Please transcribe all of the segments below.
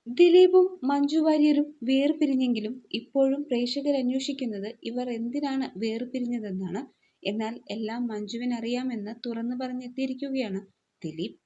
ദിലീപും മഞ്ജു വാര്യരും വേർപിരിഞ്ഞെങ്കിലും ഇപ്പോഴും പ്രേക്ഷകരന്വേഷിക്കുന്നത് ഇവർ എന്തിനാണ് വേർപിരിഞ്ഞതെന്നാണ്. എന്നാൽ എല്ലാം മഞ്ജുവിനറിയാമെന്ന് തുറന്നു പറഞ്ഞെത്തിയിരിക്കുകയാണ് ദിലീപ്.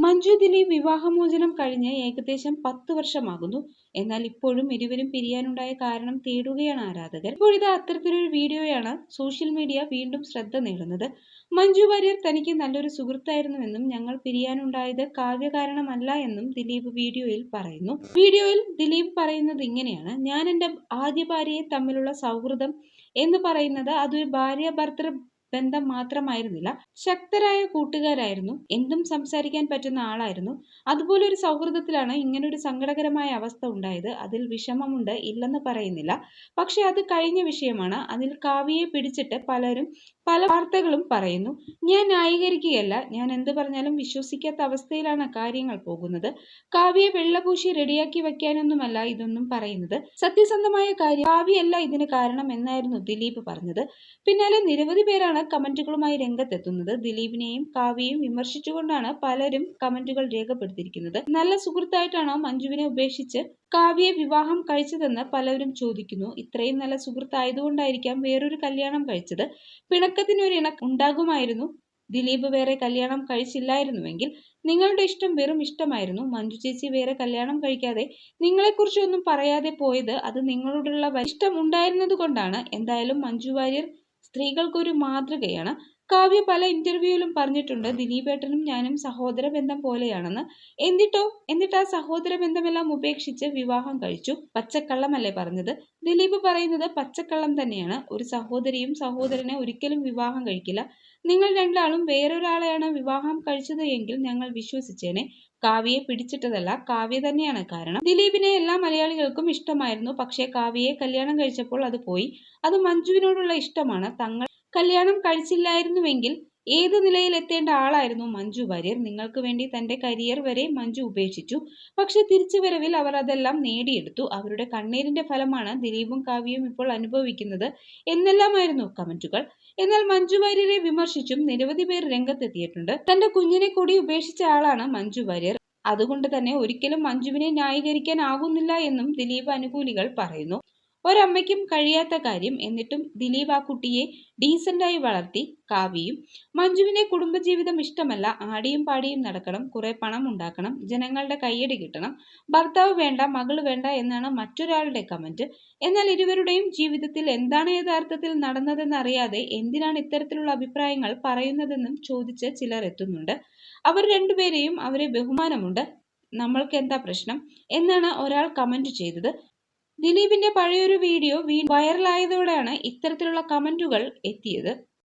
മഞ്ജു ദിലീപ് വിവാഹമോചനം കഴിഞ്ഞ് ഏകദേശം 10 വർഷമാകുന്നു. എന്നാൽ ഇപ്പോഴും ഇരുവരും പിരിയാനുണ്ടായ കാരണം തേടുകയാണ് ആരാധകർ. ഇപ്പോഴിത് അത്തരത്തിലൊരു വീഡിയോയാണ് സോഷ്യൽ മീഡിയ വീണ്ടും ശ്രദ്ധ നേടുന്നത്. മഞ്ജു വാര്യർ തനിക്ക് നല്ലൊരു സുഹൃത്തായിരുന്നുവെന്നും ഞങ്ങൾ പിരിയാനുണ്ടായത് കാവ്യ കാരണമല്ല എന്നും ദിലീപ് വീഡിയോയിൽ പറയുന്നു. വീഡിയോയിൽ ദിലീപ് പറയുന്നത് ഇങ്ങനെയാണ്: ഞാൻ എൻ്റെ ആദ്യ ഭാര്യയെ തമ്മിലുള്ള സൗഹൃദം എന്ന് പറയുന്നത് അതൊരു ഭാര്യ ഭർത്തൃ ബന്ധം മാത്രമായിരുന്നില്ല. ശക്തരായ കൂട്ടുകാരായിരുന്നു. എന്തും സംസാരിക്കാൻ പറ്റുന്ന ആളായിരുന്നു. അതുപോലെ ഒരു സൗഹൃദത്തിലാണ് ഇങ്ങനൊരു സങ്കടകരമായ അവസ്ഥ ഉണ്ടായത്. അതിൽ വിഷമമുണ്ട്, ഇല്ലെന്ന് പറയുന്നില്ല. പക്ഷെ അത് കഴിഞ്ഞ വിഷയമാണ്. അതിൽ കാവ്യയെ പിടിച്ചിട്ട് പലരും പല വാർത്തകളും പറയുന്നു. ഞാൻ ന്യായീകരിക്കുകയല്ല. ഞാൻ എന്ത് പറഞ്ഞാലും വിശ്വസിക്കാത്ത അവസ്ഥയിലാണ് കാര്യങ്ങൾ പോകുന്നത്. കാവ്യയെ വെള്ളപൂശി റെഡിയാക്കി വെക്കാനൊന്നുമല്ല ഇതൊന്നും പറയുന്നത്. സത്യസന്ധമായ കാര്യം, കാവ്യയല്ല ഇതിന് കാരണം എന്നായിരുന്നു ദിലീപ് പറഞ്ഞത്. പിന്നാലെ നിരവധി പേരാണ് കമന്റുകളുമായി രംഗത്തെത്തുന്നത്. ദിലീപിനെയും കാവ്യയെയും വിമർശിച്ചുകൊണ്ടാണ് പലരും കമന്റുകൾ രേഖപ്പെടുത്തിയിരിക്കുന്നത്. നല്ല സുഹൃത്തായിട്ടാണോ മഞ്ജുവിനെ ഉപേക്ഷിച്ച് കാവ്യയെ വിവാഹം കഴിച്ചതെന്ന് പലരും ചോദിക്കുന്നു. ഇത്രയും നല്ല സുഹൃത്തായതുകൊണ്ടായിരിക്കാം വേറൊരു കല്യാണം കഴിച്ചത്. പിണക്കത്തിനൊരു ഉണ്ടാകുമായിരുന്നു. ദിലീപ് വേറെ കല്യാണം കഴിച്ചില്ലായിരുന്നുവെങ്കിൽ നിങ്ങളുടെ ഇഷ്ടം വെറും ഇഷ്ടമായിരുന്നു. മഞ്ജു ചേച്ചി വേറെ കല്യാണം കഴിക്കാതെ നിങ്ങളെക്കുറിച്ച് ഒന്നും പറയാതെ പോയത് അത് നിങ്ങളോടുള്ള ഇഷ്ടം ഉണ്ടായിരുന്നത് കൊണ്ടാണ്. എന്തായാലും മഞ്ജു വാര്യർ സ്ത്രീകൾക്കൊരു മാതൃകയാണ്. കാവ്യ പല ഇന്റർവ്യൂവിലും പറഞ്ഞിട്ടുണ്ട് ദിലീപേട്ടനും ഞാനും സഹോദര ബന്ധം പോലെയാണെന്ന്. എന്നിട്ട് ആ സഹോദര ബന്ധമെല്ലാം ഉപേക്ഷിച്ച് വിവാഹം കഴിച്ചു. പച്ചക്കള്ളമല്ലേ പറഞ്ഞത്? ദിലീപ് പറയുന്നത് പച്ചക്കള്ളം തന്നെയാണ്. ഒരു സഹോദരിയും സഹോദരനെ ഒരിക്കലും വിവാഹം കഴിക്കില്ല. നിങ്ങൾ രണ്ടാളും വേറൊരാളെയാണ് വിവാഹം കഴിച്ചത് എങ്കിൽ ഞങ്ങൾ വിശ്വസിച്ചേനെ. കാവ്യയെ പിടിച്ചിട്ടതല്ല, കാവ്യ തന്നെയാണ് കാരണം. ദിലീപിനെ എല്ലാ മലയാളികൾക്കും ഇഷ്ടമായിരുന്നു. പക്ഷേ കാവ്യയെ കല്യാണം കഴിച്ചപ്പോൾ അത് പോയി. അത് മഞ്ജുവിനോടുള്ള ഇഷ്ടമാണ്. തങ്ങൾ കല്യാണം കഴിച്ചില്ലായിരുന്നുവെങ്കിൽ ഏത് നിലയിൽ എത്തേണ്ട ആളായിരുന്നു മഞ്ജു വാര്യർ. നിങ്ങൾക്ക് വേണ്ടി തന്റെ കരിയർ വരെ മഞ്ജു ഉപേക്ഷിച്ചു. പക്ഷെ തിരിച്ചുവരവിൽ അവർ അതെല്ലാം നേടിയെടുത്തു. അവരുടെ കണ്ണീരിന്റെ ഫലമാണ് ദിലീപും കാവ്യയും ഇപ്പോൾ അനുഭവിക്കുന്നത് എന്നെല്ലാമായിരുന്നു കമന്റുകൾ. എന്നാൽ മഞ്ജു വാര്യരെ വിമർശിച്ചും നിരവധി പേർ രംഗത്തെത്തിയിട്ടുണ്ട്. തന്റെ കുഞ്ഞിനെ കൂടി ഉപേക്ഷിച്ച ആളാണ് മഞ്ജു വാര്യർ. അതുകൊണ്ട് തന്നെ ഒരിക്കലും മഞ്ജുവിനെ ന്യായീകരിക്കാനാകുന്നില്ല എന്നും ദിലീപ് അനുകൂലികൾ പറയുന്നു. ഒരമ്മയ്ക്കും കഴിയാത്ത കാര്യം. എന്നിട്ടും ദിലീപ് ആ കുട്ടിയെ ഡീസന്റായി വളർത്തി. കാവ്യയും മഞ്ജുവിന്റെ കുടുംബജീവിതം ഇഷ്ടമല്ല. ആടിയും പാടിയും നടക്കണം, കുറെ പണം ഉണ്ടാക്കണം, ജനങ്ങളുടെ കയ്യടി കിട്ടണം, ഭർത്താവ് വേണ്ട, മകള് വേണ്ട എന്നാണ് മറ്റൊരാളുടെ കമന്റ്. എന്നാൽ ഇരുവരുടെയും ജീവിതത്തിൽ എന്താണ് യഥാർത്ഥത്തിൽ നടന്നതെന്നറിയാതെ എന്തിനാണ് ഇത്തരത്തിലുള്ള അഭിപ്രായങ്ങൾ പറയുന്നതെന്നും ചോദിച്ച് ചിലർ എത്തുന്നുണ്ട്. അവർ രണ്ടുപേരെയും അവരെ ബഹുമാനമുണ്ട്, നമ്മൾക്ക് എന്താ പ്രശ്നം എന്നാണ് ഒരാൾ കമന്റ് ചെയ്തത്. ദിലീപിന്റെ പഴയൊരു വീഡിയോ വൈറലായതോടെയാണ് ഇത്തരത്തിലുള്ള കമന്റുകൾ എത്തിയത്.